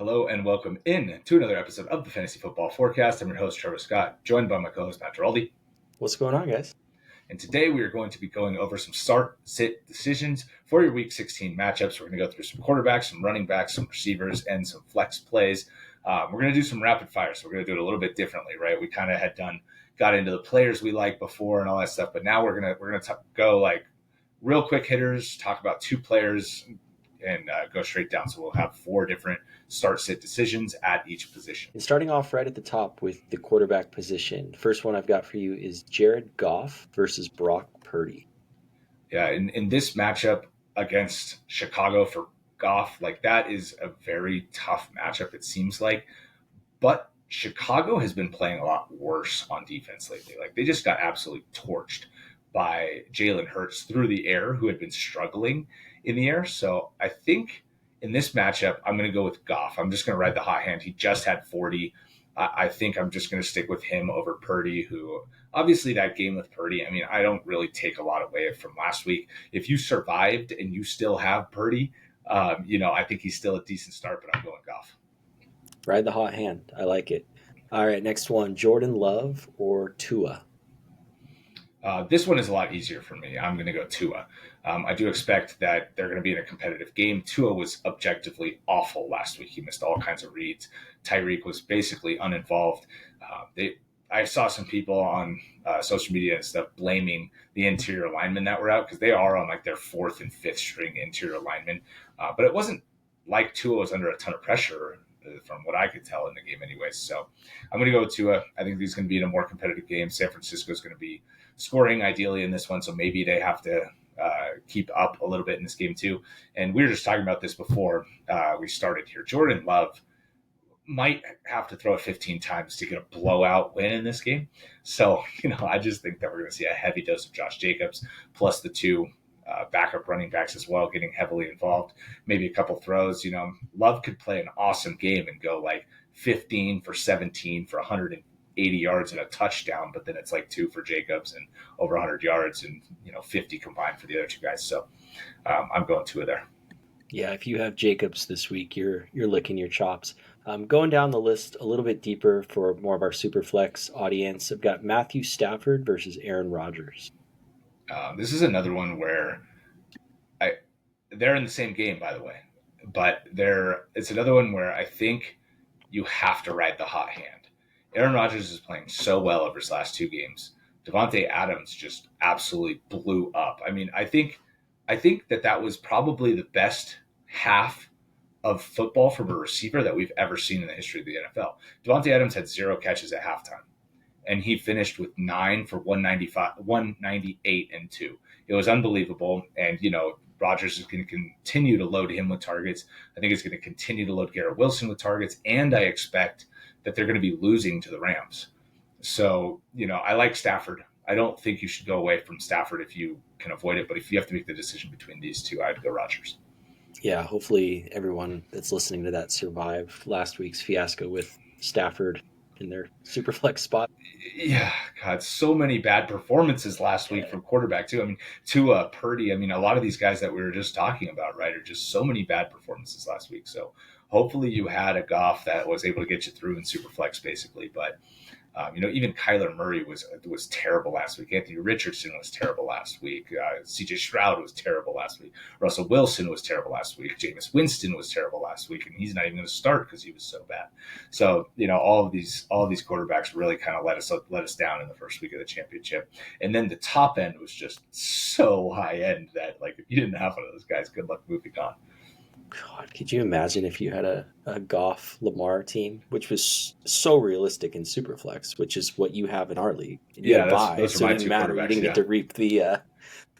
Hello and welcome in to another episode of the Fantasy Football Forecast. I'm your host, Trevor Scott, joined by my co-host, Matt Giraldi. What's going on, guys? And today we are going to be going over some start-sit decisions for your Week 16 matchups. We're going to go through some quarterbacks, some running backs, some receivers, and some flex plays. We're going to do some rapid fire, so we're going to do it a little bit differently, right? We kind of got into the players we like before and all that stuff, but now we're gonna go like real quick hitters, talk about two players, and go straight down. So we'll have four different start-sit decisions at each position. And starting off right at the top with the quarterback position, the first one I've got for you is Jared Goff versus Brock Purdy. Yeah, in this matchup against Chicago for Goff, like that is a very tough matchup, it seems like. But Chicago has been playing a lot worse on defense lately. Like they just got absolutely torched by Jalen Hurts through the air, who had been struggling in the air. So I think in this matchup, I'm going to go with Goff. I'm just going to ride the hot hand. He just had 40. I think I'm just going to stick with him over Purdy, who obviously that game with Purdy, I mean, I don't really take a lot away from last week. If you survived and you still have Purdy, I think he's still a decent start, but I'm going Goff. Ride the hot hand. I like it. All right, next one, Jordan Love or Tua? This one is a lot easier for me. I'm going to go Tua. I do expect that they're going to be in a competitive game. Tua was objectively awful last week. He missed all kinds of reads. Tyreek was basically uninvolved. I saw some people on social media and stuff blaming the interior linemen that were out because they are on like their fourth and fifth string interior linemen. But it wasn't like Tua was under a ton of pressure from what I could tell in the game anyways. So I'm going to go with Tua. I think he's going to be in a more competitive game. San Francisco is going to be scoring ideally in this one, so maybe they have to keep up a little bit in this game too. And we were just talking about this before we started here. Jordan Love might have to throw it 15 times to get a blowout win in this game. So, I just think that we're going to see a heavy dose of Josh Jacobs plus the two backup running backs as well, getting heavily involved. Maybe a couple throws. Love could play an awesome game and go like 15 for 17 for 180 yards and a touchdown, but then it's like 2 for Jacobs and over 100 yards and 50 combined for the other two guys. So I'm going Tua there. Yeah, if you have Jacobs this week, you're licking your chops. Going down the list a little bit deeper for more of our Superflex audience, I've got Matthew Stafford versus Aaron Rodgers. This is another one where they're in the same game, by the way, but it's another one where I think you have to ride the hot hand. Aaron Rodgers is playing so well over his last two games. Davante Adams just absolutely blew up. I mean, I think that was probably the best half of football from a receiver that we've ever seen in the history of the NFL. Davante Adams had 0 catches at halftime, and he finished with 9 for 198 and 2. It was unbelievable. And, Rodgers is going to continue to load him with targets. I think it's going to continue to load Garrett Wilson with targets. And I expect that they're going to be losing to the Rams. So, I like Stafford. I don't think you should go away from Stafford if you can avoid it. But if you have to make the decision between these two, I'd go Rodgers. Yeah, hopefully everyone that's listening to that survived last week's fiasco with Stafford in their Superflex spot. Yeah, God, so many bad performances last week from quarterback too. I mean, Tua, Purdy. I mean, a lot of these guys that we were just talking about, right, are just so many bad performances last week. So hopefully you had a Goff that was able to get you through in Superflex, basically. But even Kyler Murray was terrible last week. Anthony Richardson was terrible last week. C.J. Stroud was terrible last week. Russell Wilson was terrible last week. Jameis Winston was terrible last week, and he's not even going to start because he was so bad. So all of these quarterbacks really kind of let us down in the first week of the championship. And then the top end was just so high end that if you didn't have one of those guys, good luck moving on. God, could you imagine if you had a Goff Lamar team, which was so realistic in Superflex, which is what you have in our league? Those are my two quarterbacks. You didn't get to reap the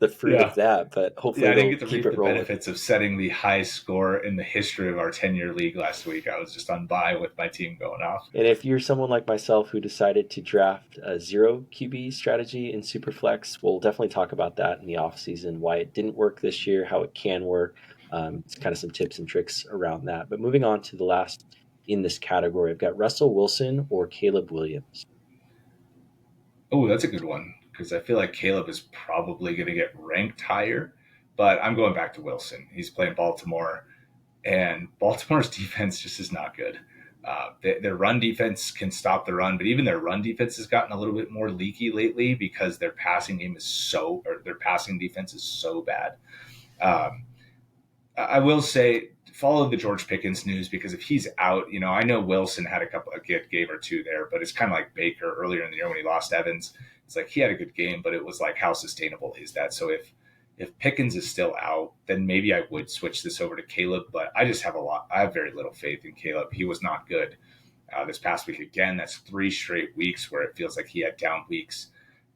fruit of that, but hopefully I didn't get to keep reap it the rolling. benefits of setting the highest score in the history of our 10-year league last week. I was just on bye with my team going off. And if you're someone like myself who decided to draft a 0 QB strategy in Superflex, we'll definitely talk about that in the offseason, why it didn't work this year, how it can work. It's kind of some tips and tricks around that. But moving on to the last in this category, I've got Russell Wilson or Caleb Williams. Oh, that's a good one because I feel like Caleb is probably going to get ranked higher, but I'm going back to Wilson. He's playing Baltimore, and Baltimore's defense just is not good. Their run defense can stop the run, but even their run defense has gotten a little bit more leaky lately because their passing defense is so bad. I will say follow the George Pickens news, because if he's out, I know Wilson had a good game or two there, but it's kind of like Baker earlier in the year when he lost Evans. It's like he had a good game, but it was like, how sustainable is that? So if Pickens is still out, then maybe I would switch this over to Caleb, but I have very little faith in Caleb. He was not good this past week. Again, that's 3 straight weeks where it feels like he had down weeks.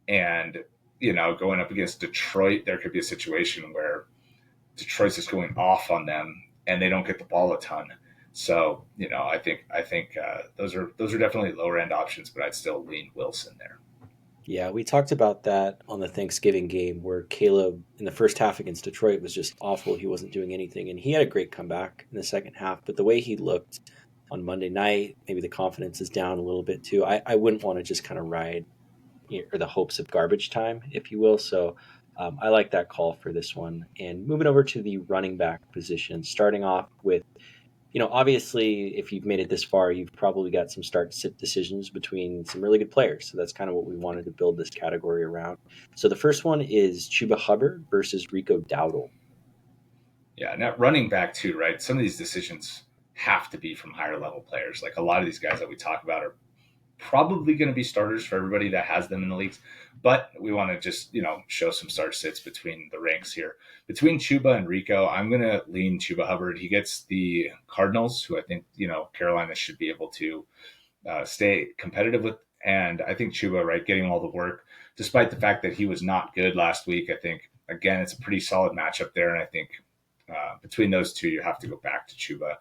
And, going up against Detroit, there could be a situation where Detroit's just going off on them and they don't get the ball a ton. So, I think those are definitely lower end options, but I'd still lean Wilson there. Yeah, we talked about that on the Thanksgiving game where Caleb in the first half against Detroit was just awful. He wasn't doing anything, and he had a great comeback in the second half. But the way he looked on Monday night, maybe the confidence is down a little bit too. I wouldn't want to just kind of ride or the hopes of garbage time, if you will. So I like that call for this one. And moving over to the running back position, starting off with, obviously, if you've made it this far, you've probably got some start-sit decisions between some really good players. So that's kind of what we wanted to build this category around. So the first one is Chuba Hubbard versus Rico Dowdle. Yeah, and that running back too, right? Some of these decisions have to be from higher level players. Like a lot of these guys that we talk about are probably going to be starters for everybody that has them in the leagues. But we want to just, show some start sits between the ranks here. Between Chuba and Rico, I'm going to lean Chuba Hubbard. He gets the Cardinals, who I think, Carolina should be able to stay competitive with. And I think Chuba, right, getting all the work, despite the fact that he was not good last week. I think, again, it's a pretty solid matchup there. And I think between those two, you have to go back to Chuba.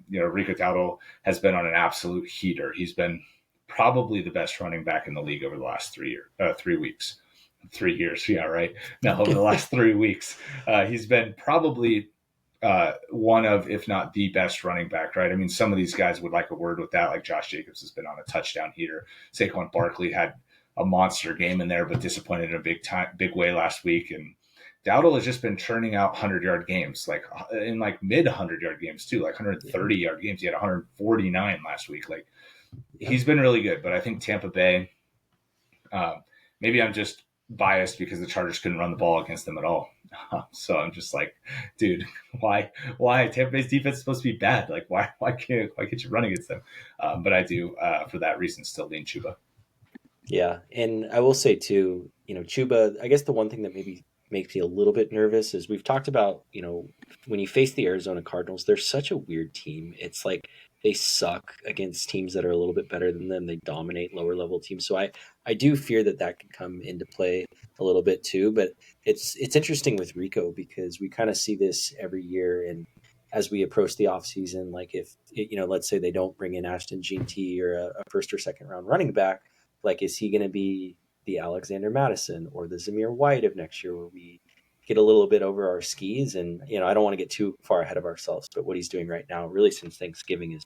Rico Dowdle has been on an absolute heater. He's been probably the best running back in the league over the last 3 weeks. 3 years. Yeah, right. No, over the last 3 weeks, he's been probably one of, if not the best running back, right? I mean, some of these guys would like a word with that, like Josh Jacobs has been on a touchdown heater. Saquon Barkley had a monster game in there, but disappointed in a big way last week. And Dowdle has just been churning out 100-yard games, like in mid 100-yard games too, like 130-yard games. He had 149 last week. Like he's been really good, but I think Tampa Bay, maybe I'm just biased because the Chargers couldn't run the ball against them at all. So I'm just like, dude, why Tampa Bay's defense is supposed to be bad? Like why can't you run against them? But I do, for that reason, still lean Chuba. Yeah. And I will say too, Chuba, I guess the one thing that maybe makes me a little bit nervous is we've talked about, when you face the Arizona Cardinals, they're such a weird team. It's like they suck against teams that are a little bit better than them. They dominate lower level teams. So I do fear that could come into play a little bit too. But it's interesting with Rico because we kind of see this every year. And as we approach the offseason, like if, let's say they don't bring in Ashton Jeanty or a first or second round running back, like is he going to be the Alexander Madison or the Zamir White of next year where we get a little bit over our skis? And, I don't want to get too far ahead of ourselves, but what he's doing right now, really since Thanksgiving has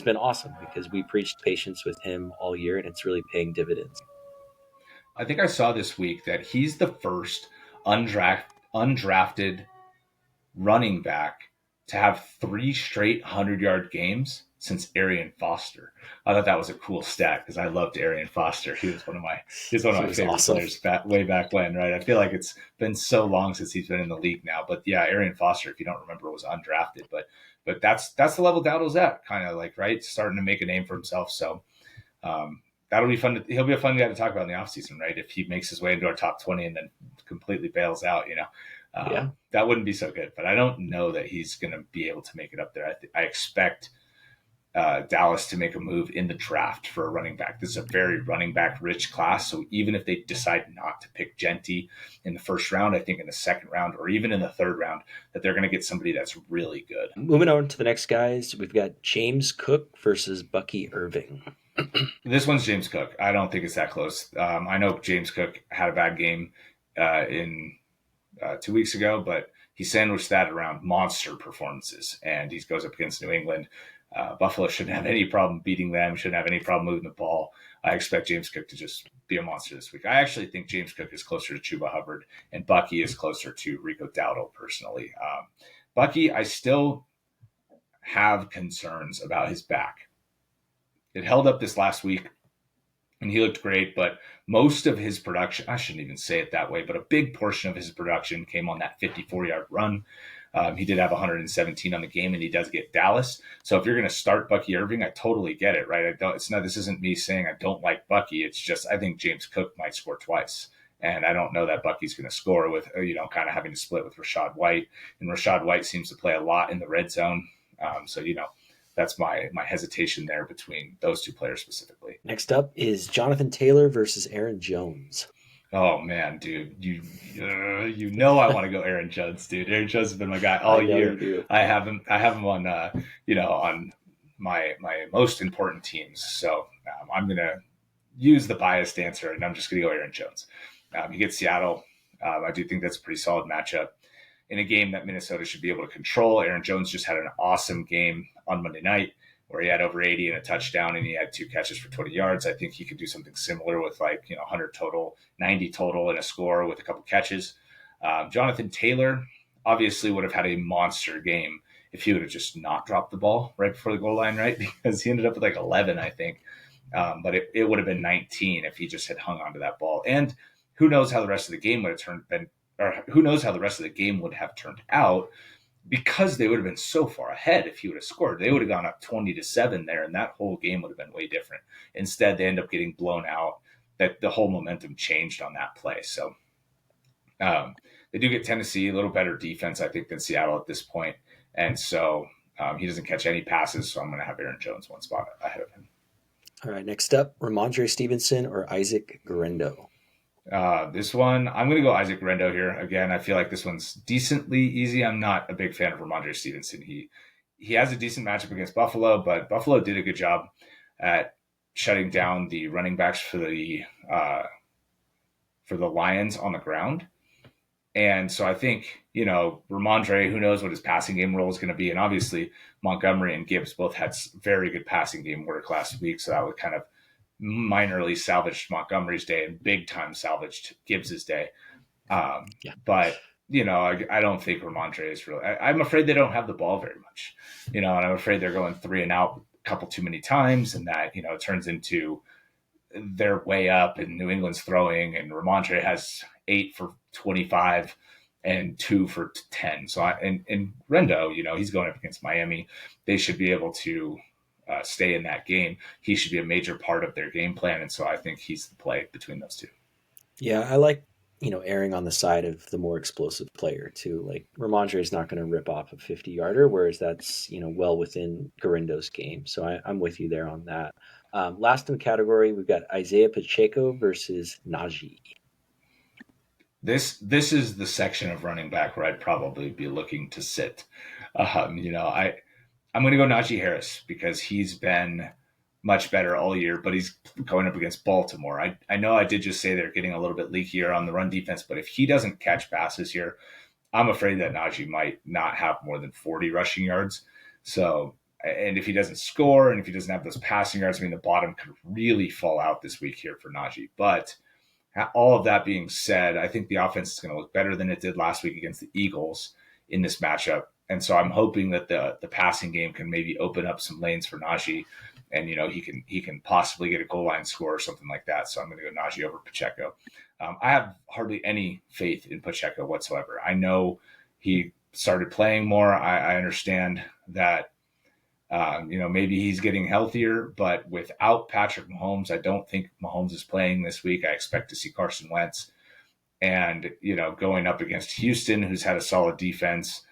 been awesome because we preached patience with him all year and it's really paying dividends. I think I saw this week that he's the first undrafted running back to have 3 straight 100-yard games since Arian Foster. I thought that was a cool stat because I loved Arian Foster. He was one of my favorite awesome players way back when, right? I feel like it's been so long since he's been in the league now. But yeah, Arian Foster, if you don't remember, was undrafted. But that's the level Dowdle's at, kind of like, right? Starting to make a name for himself. So that'll be fun. He'll be a fun guy to talk about in the offseason, right? If he makes his way into our top 20 and then completely bails out, that wouldn't be so good. But I don't know that he's going to be able to make it up there. I expect Dallas to make a move in the draft for a running back. This is a very running back rich class. So even if they decide not to pick Jeanty in the first round, I think in the second round or even in the third round, that they're going to get somebody that's really good. Moving on to the next guys, we've got James Cook versus Bucky Irving. This one's James Cook. I don't think it's that close. I know James Cook had a bad game in 2 weeks ago, but he sandwiched that around monster performances, and he goes up against New England. Buffalo shouldn't have any problem beating them, shouldn't have any problem moving the ball. I expect James Cook to just be a monster this week. I actually think James Cook is closer to Chuba Hubbard, and Bucky is closer to Rico Dowdle, personally. Bucky, I still have concerns about his back. It held up this last week and he looked great, but most of his production, I shouldn't even say it that way, but a big portion of his production came on that 54-yard run. He did have 117 on the game, and he does get Dallas. So if you're going to start Bucky Irving, I totally get it, right? This isn't me saying I don't like Bucky. It's just I think James Cook might score twice. And I don't know that Bucky's going to score with, kind of having to split with Rachaad White. And Rachaad White seems to play a lot in the red zone. So that's my hesitation there between those two players specifically. Next up is Jonathan Taylor versus Aaron Jones. Oh man, dude, you I want to go Aaron Jones, dude. Aaron Jones has been my guy all year. I have him on on my most important teams. So I'm gonna use the biased answer, and I'm just gonna go Aaron Jones. He gets Seattle. I do think that's a pretty solid matchup in a game that Minnesota should be able to control. Aaron Jones just had an awesome game on Monday night where he had over 80 and a touchdown, and he had 2 catches for 20 yards. I think he could do something similar with 100 total, 90 total, and a score with a couple catches. Jonathan Taylor obviously would have had a monster game if he would have just not dropped the ball right before the goal line, right? Because he ended up with 11, I think. But it would have been 19 if he just had hung onto that ball. And who knows how the rest of the game would have turned out, because they would have been so far ahead. If he would have scored, they would have gone up 20-7 there, and that whole game would have been way different. Instead, they end up getting blown out. That the whole momentum changed on that play. So they do get Tennessee, a little better defense, I think, than Seattle at this point. And so he doesn't catch any passes, so I'm going to have Aaron Jones one spot ahead of him. All right, next up, Rhamondre Stevenson or Isaac Guerendo. This one, I'm going to go Isaac Guerendo here. Again, I feel like this one's decently easy. I'm not a big fan of Rhamondre Stevenson. He has a decent matchup against Buffalo, but Buffalo did a good job at shutting down the running backs for the Lions on the ground. And so I think, Rhamondre, who knows what his passing game role is going to be. And obviously Montgomery and Gibbs both had very good passing game work last week. So that would kind of minorly salvaged Montgomery's day and big time salvaged Gibbs's day. But, I don't think Rhamondre is really, I'm afraid they don't have the ball very much, and I'm afraid they're going 3 and out a couple too many times, and that, it turns into they're way up and New England's throwing, and Rhamondre has 8 for 25 and 2 for 10. So and Guerendo, he's going up against Miami. They should be able to stay in that game. He should be a major part of their game plan. And so I think he's the play between those two. Yeah, I like, erring on the side of the more explosive player too. Like Rhamondre is not going to rip off a 50-yarder, whereas that's, well within Guerendo's game. So I'm with you there on that. Last in the category, we've got Isiah Pacheco versus Najee. This is the section of running back where I'd probably be looking to sit. I'm going to go Najee Harris because he's been much better all year, but he's going up against Baltimore. I know I did just say they're getting a little bit leakier on the run defense, but if he doesn't catch passes here, I'm afraid that Najee might not have more than 40 rushing yards. So, and if he doesn't score and if he doesn't have those passing yards, the bottom could really fall out this week here for Najee. But all of that being said, I think the offense is going to look better than it did last week against the Eagles in this matchup. And so I'm hoping that the passing game can maybe open up some lanes for Najee, and he can possibly get a goal line score or something like that. So I'm going to go Najee over Pacheco. I have hardly any faith in Pacheco whatsoever. I know he started playing more. I understand that maybe he's getting healthier, but without Patrick Mahomes, I don't think Mahomes is playing this week. I expect to see Carson Wentz, and going up against Houston, who's had a solid defense.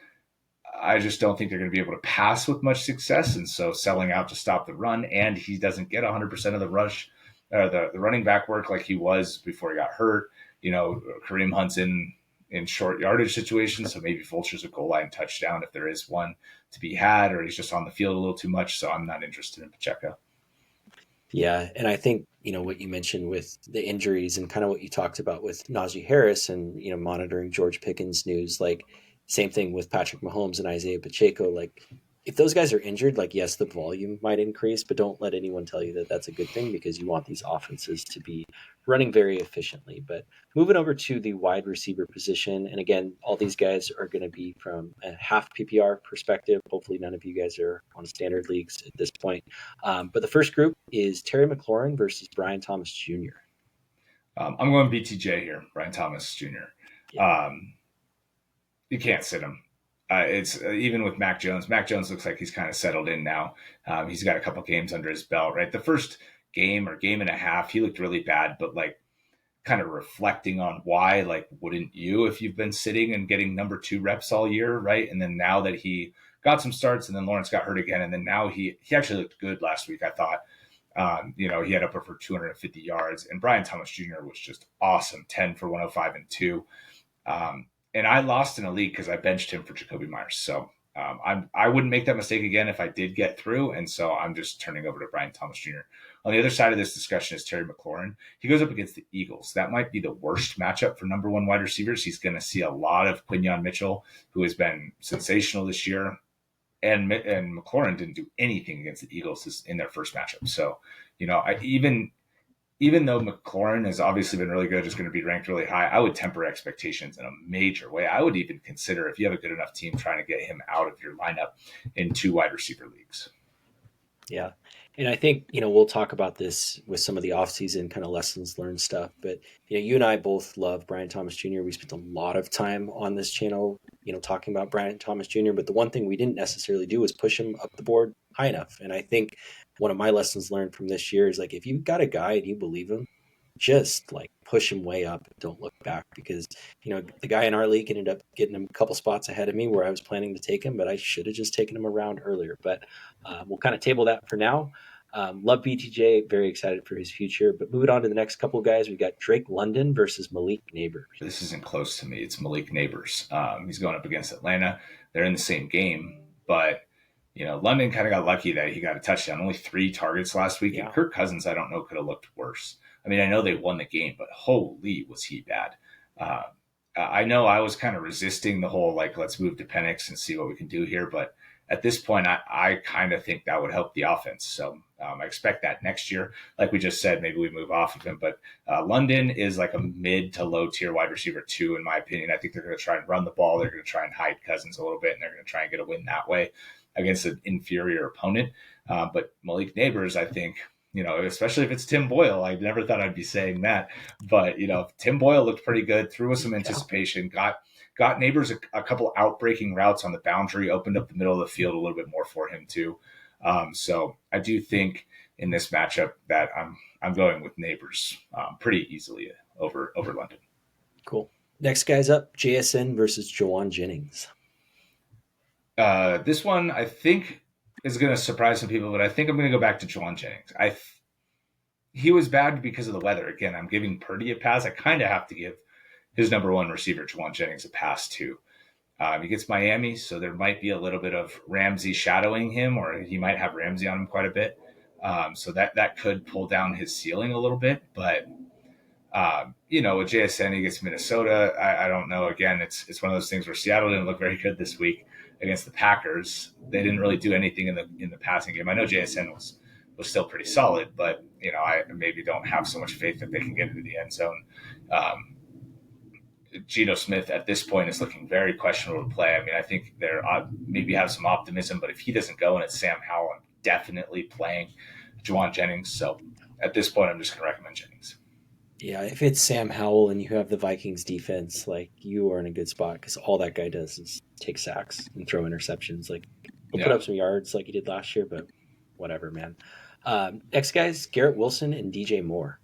I just don't think they're going to be able to pass with much success. And so selling out to stop the run, and he doesn't get 100% of the rush, the running back work like he was before he got hurt. Kareem Hunt's in short yardage situations. So maybe Fulcher's a goal line touchdown if there is one to be had, or he's just on the field a little too much. So I'm not interested in Pacheco. Yeah. And I think, what you mentioned with the injuries and kind of what you talked about with Najee Harris and, monitoring George Pickens news, like, same thing with Patrick Mahomes and Isiah Pacheco. Like, if those guys are injured, like, yes, the volume might increase, but don't let anyone tell you that that's a good thing, because you want these offenses to be running very efficiently. But moving over to the wide receiver position, and again, all these guys are going to be from a half PPR perspective. Hopefully, none of you guys are on standard leagues at this point. But the first group is Terry McLaurin versus Brian Thomas Jr. I'm going BTJ here, Brian Thomas Jr. Yeah. You can't sit him. It's even with Mac Jones. Mac Jones looks like he's kind of settled in now. He's got a couple games under his belt, right? The first game or game and a half, he looked really bad, but like kind of reflecting on why, like, wouldn't you if you've been sitting and getting number 2 reps all year, right? And then now that he got some starts, and then Lawrence got hurt again, and then now he actually looked good last week, I thought. He had up for 250 yards, and Brian Thomas Jr. was just awesome, 10 for 105 and 2. And I lost in a league because I benched him for Jacoby Myers. So I wouldn't make that mistake again if I did get through. And so I'm just turning over to Brian Thomas Jr. On the other side of this discussion is Terry McLaurin. He goes up against the Eagles. That might be the worst matchup for number 1 wide receivers. He's going to see a lot of Quinyon Mitchell, who has been sensational this year. And McLaurin didn't do anything against the Eagles in their first matchup. So, even though McLaurin has obviously been really good, is going to be ranked really high, I would temper expectations in a major way. I would even consider, if you have a good enough team, trying to get him out of your lineup in 2 wide receiver leagues. Yeah. And I think, we'll talk about this with some of the offseason kind of lessons learned stuff. But, you and I both love Brian Thomas Jr. We spent a lot of time on this channel, talking about Brian Thomas Jr. But the one thing we didn't necessarily do was push him up the board high enough. And I think one of my lessons learned from this year is, like, if you've got a guy and you believe him, just like push him way up and don't look back, because the guy in our league ended up getting him a couple spots ahead of me where I was planning to take him, but I should have just taken him around earlier. But we'll kind of table that for now. Love BTJ, very excited for his future. But moving on to the next couple of guys, we've got Drake London versus Malik Nabers. This isn't close to me. It's Malik Nabers. He's going up against Atlanta. They're in the same game, but London kind of got lucky that he got a touchdown. Only 3 targets last week. Yeah. And Kirk Cousins, I don't know, could have looked worse. I mean, I know they won the game, but holy, was he bad. I know I was kind of resisting the whole, like, let's move to Penix and see what we can do here. But at this point, I kind of think that would help the offense. So I expect that next year. Like we just said, maybe we move off of him. But London is like a mid to low tier wide receiver 2, in my opinion. I think they're going to try and run the ball. They're going to try and hide Cousins a little bit, and they're going to try and get a win that way against an inferior opponent. But Malik Nabers, I think, especially if it's Tim Boyle, I never thought I'd be saying that. But, Tim Boyle looked pretty good, threw with some anticipation, got Nabers a couple outbreaking routes on the boundary, opened up the middle of the field a little bit more for him too. So I do think in this matchup that I'm going with Nabers pretty easily over London. Cool. Next guy's up, JSN versus Jauan Jennings. This one I think is going to surprise some people, but I think I'm going to go back to Jauan Jennings. He was bad because of the weather. Again, I'm giving Purdy a pass. I kind of have to give his number 1 receiver, Jauan Jennings, a pass too. He gets Miami, so there might be a little bit of Ramsey shadowing him, or he might have Ramsey on him quite a bit. So that could pull down his ceiling a little bit. But, with JSN, he gets Minnesota. I don't know. Again, it's one of those things where Seattle didn't look very good this week against the Packers. They didn't really do anything in the passing game. I know JSN was still pretty solid, but, I maybe don't have so much faith that they can get into the end zone. Geno Smith at this point is looking very questionable to play. I mean, I think they're maybe have some optimism, but if he doesn't go and it's Sam Howell, I'm definitely playing Jauan Jennings. So at this point, I'm just going to recommend Jennings. Yeah, if it's Sam Howell and you have the Vikings defense, like, you are in a good spot, because all that guy does is take sacks and throw interceptions. Like, he'll put up some yards like he did last year, but whatever, man. Next guys, Garrett Wilson and DJ Moore.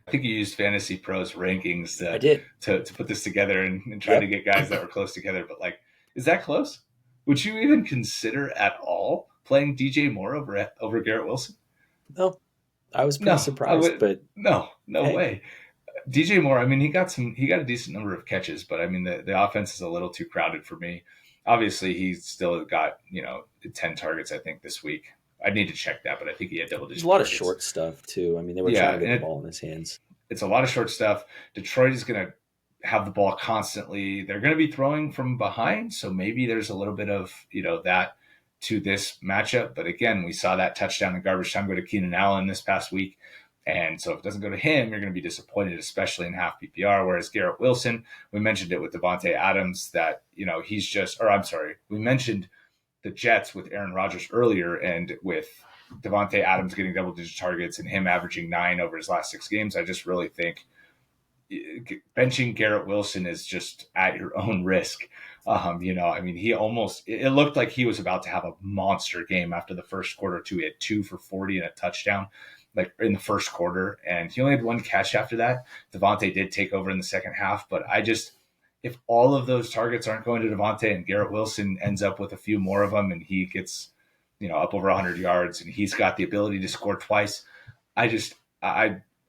I think you used Fantasy Pros rankings to put this together and try to get guys that were close together. But, like, is that close? Would you even consider at all playing DJ Moore over Garrett Wilson? No, I was pretty surprised, but no way. DJ Moore, I mean, he got a decent number of catches, but I mean, the offense is a little too crowded for me. Obviously, he's still got 10 targets, I think, this week. I need to check that, but I think he had double digits. There's a lot of short stuff too. I mean, they were trying to get the ball in his hands. It's a lot of short stuff. Detroit is going to have the ball constantly. They're going to be throwing from behind, so maybe there's a little bit of that to this matchup. But again, we saw that touchdown in garbage time go to Keenan Allen this past week. And so if it doesn't go to him, you're going to be disappointed, especially in half PPR. Whereas Garrett Wilson, we mentioned it with Davante Adams that, we mentioned the Jets with Aaron Rodgers earlier, and with Davante Adams getting double-digit targets and him averaging 9 over his last 6 games. I just really think benching Garrett Wilson is just at your own risk. It looked like he was about to have a monster game after the first quarter too. He had 2 for 40 and a touchdown, like in the first quarter, and he only had 1 catch after that. Davante did take over in the second half, but if all of those targets aren't going to Davante and Garrett Wilson ends up with a few more of them and he gets, up over 100 yards and he's got the ability to score twice, I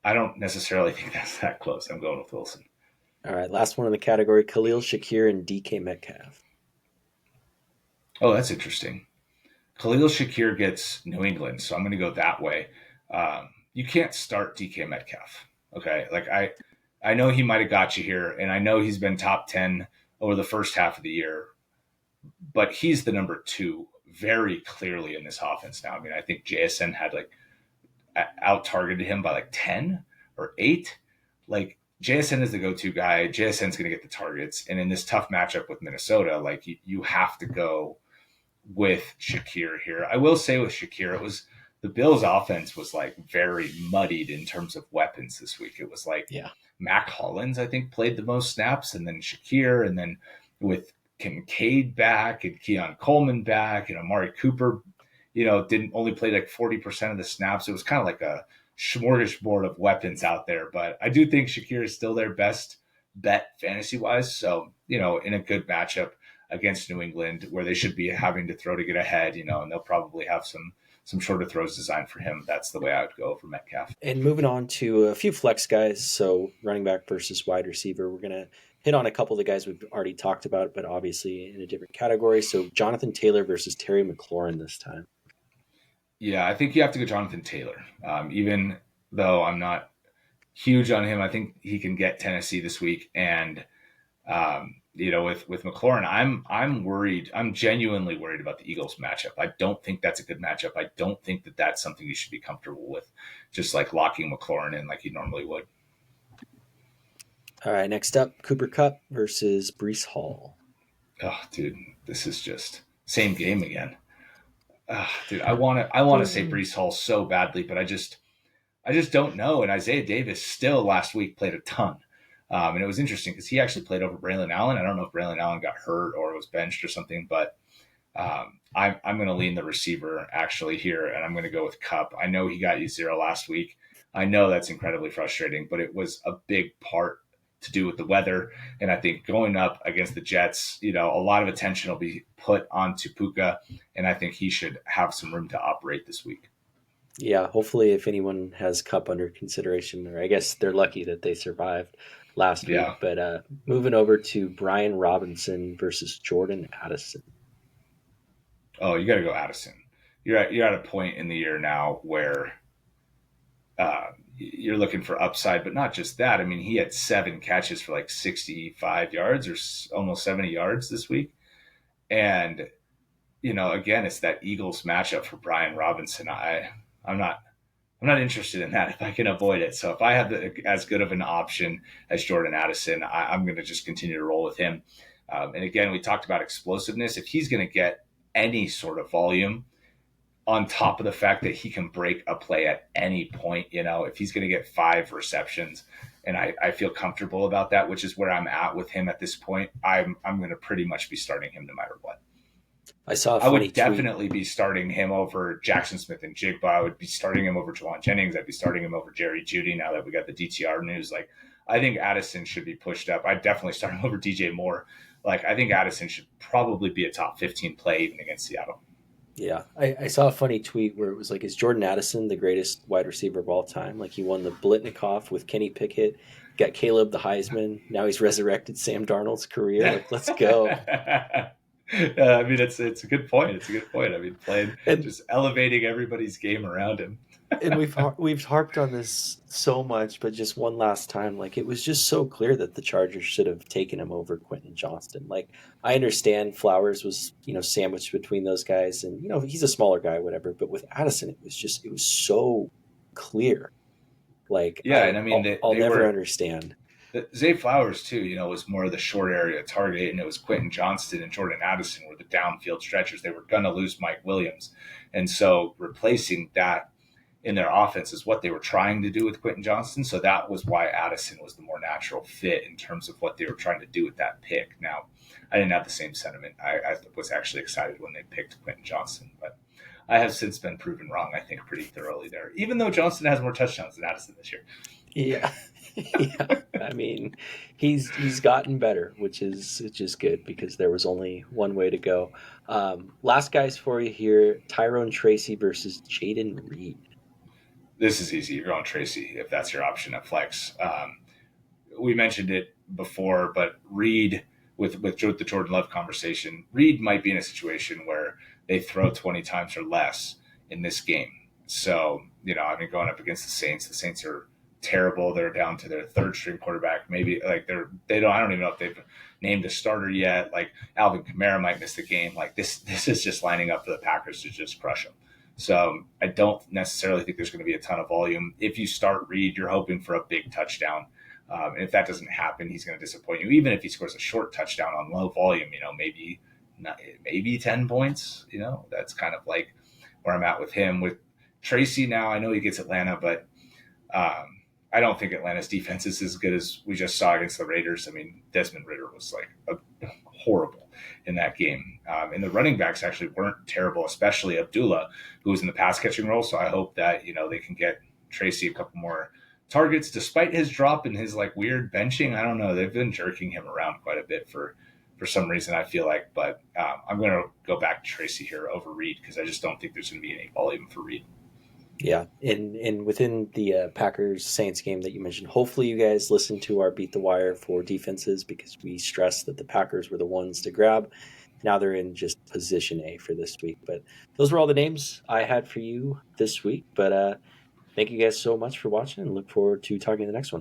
don't necessarily think that's that close. I'm going with Wilson. All right, last one in the category, Khalil, Shakir, and DK Metcalf. Oh, that's interesting. Khalil Shakir gets New England, so I'm going to go that way. You can't start DK Metcalf, okay? Like, I know he might have got you here, and I know he's been top 10 over the first half of the year, but he's the number 2 very clearly in this offense now. I mean, I think Jaxon had out-targeted him by 10 or 8. Jaxon is the go-to guy. Jason's going to get the targets. And in this tough matchup with Minnesota, you have to go with Shakir here. I will say with Shakir, the Bills' offense was very muddied in terms of weapons this week. It was Mac Hollins, I think, played the most snaps, and then Shakir, and then with Kincaid back and Keon Coleman back and Amari Cooper, didn't only play 40% of the snaps. It was kind of like a smorgasbord of weapons out there, but I do think Shakir is still their best bet fantasy wise. So, in a good matchup against New England where they should be having to throw to get ahead, and they'll probably have some shorter throws designed for him. That's the way I would go for Metcalf. And moving on to a few flex guys. So running back versus wide receiver, we're going to hit on a couple of the guys we've already talked about, but obviously in a different category. So Jonathan Taylor versus Terry McLaurin this time. Yeah, I think you have to go Jonathan Taylor. Even though I'm not huge on him, I think he can get Tennessee this week. And, with McLaurin, I'm worried. I'm genuinely worried about the Eagles matchup. I don't think that's a good matchup. I don't think that that's something you should be comfortable with, just locking McLaurin in like you normally would. All right, next up, Cooper Kupp versus Breece Hall. Oh, dude, this is just same game again. Dude, I want to say Breece Hall so badly, but I just don't know. And Isaiah Davis still last week played a ton. And it was interesting because he actually played over Braylon Allen. I don't know if Braylon Allen got hurt or was benched or something, but I'm going to lean the receiver actually here, and I'm going to go with Kupp. I know he got you 0 last week. I know that's incredibly frustrating, but it was a big part to do with the weather. And I think going up against the Jets, a lot of attention will be put onto Puka, and I think he should have some room to operate this week. Yeah, hopefully if anyone has Kupp under consideration, or I guess they're lucky that they survived last week. But moving over to Brian Robinson versus Jordan Addison. Oh, you got to go Addison. You're at a point in the year now where you're looking for upside, but not just that. I mean, he had 7 catches for 65 yards or almost 70 yards this week. And, again, it's that Eagles matchup for Brian Robinson. I'm not interested in that if I can avoid it. So if I have as good of an option as Jordan Addison, I'm going to just continue to roll with him. And again, we talked about explosiveness. If he's going to get any sort of volume, on top of the fact that he can break a play at any point, if he's going to get 5 receptions, and I feel comfortable about that, which is where I'm at with him at this point, I'm going to pretty much be starting him no matter what. I would definitely be starting him over Jaxon Smith-Njigba. I would be starting him over Jauan Jennings. I'd be starting him over Jerry Jeudy now that we got the DTR news. I think Addison should be pushed up. I'd definitely start him over DJ Moore. I think Addison should probably be a top 15 play even against Seattle. Yeah, I saw a funny tweet where it was is Jordan Addison the greatest wide receiver of all time? He won the Blitnikoff with Kenny Pickett, got Caleb the Heisman. Now he's resurrected Sam Darnold's career. Let's go. I mean, it's a good point. It's a good point. I mean, playing And just elevating everybody's game around him. we've harped on this so much, but just one last time, like it was just so clear that the Chargers should have taken him over Quentin Johnston. Like I understand Flowers was sandwiched between those guys, and he's a smaller guy, whatever. But with Addison, it was so clear. Like Yeah, and I mean I'll they never were understand. Zay Flowers too. Was more of the short area target, and it was Quentin Johnston and Jordan Addison were the downfield stretchers. They were gonna lose Mike Williams, and so replacing that in their offense is what they were trying to do with Quentin Johnston. So that was why Addison was the more natural fit in terms of what they were trying to do with that pick. Now, I didn't have the same sentiment. I was actually excited when they picked Quentin Johnston, but I have since been proven wrong, I think, pretty thoroughly there, even though Johnston has more touchdowns than Addison this year. Yeah, yeah. I mean, he's gotten better, which is good because there was only one way to go. Last guys for you here: Tyrone Tracy versus Jayden Reed. This is easy. You're going Tracy if that's your option at flex. We mentioned it before, but Reed with the Jordan Love conversation, Reed might be in a situation where they throw 20 times or less in this game. So I mean, going up against the Saints are terrible. They're down to their third string quarterback. Maybe like they don't. I don't even know if they've named a starter yet. Like Alvin Kamara might miss the game. Like this is just lining up for the Packers to just crush them. So I don't necessarily think there's going to be a ton of volume. If you start Reed, you're hoping for a big touchdown. And if that doesn't happen, he's going to disappoint you. Even if he scores a short touchdown on low volume, maybe 10 points. That's kind of like where I'm at with him. With Tracy now, I know he gets Atlanta, but I don't think Atlanta's defense is as good as we just saw against the Raiders. I mean, Desmond Ridder was like horrible in that game. And the running backs actually weren't terrible, especially Abdullah, who was in the pass catching role. So I hope that, they can get Tracy a couple more targets despite his drop and his like weird benching. I don't know. They've been jerking him around quite a bit for some reason, I feel like. But I'm going to go back to Tracy here over Reed because I just don't think there's going to be any volume for Reed. Yeah, and within the Packers Saints game that you mentioned, hopefully you guys listened to our Beat the Wire for defenses because we stressed that the Packers were the ones to grab. Now they're in just position A for this week. But those were all the names I had for you this week. But thank you guys so much for watching and look forward to talking to the next one.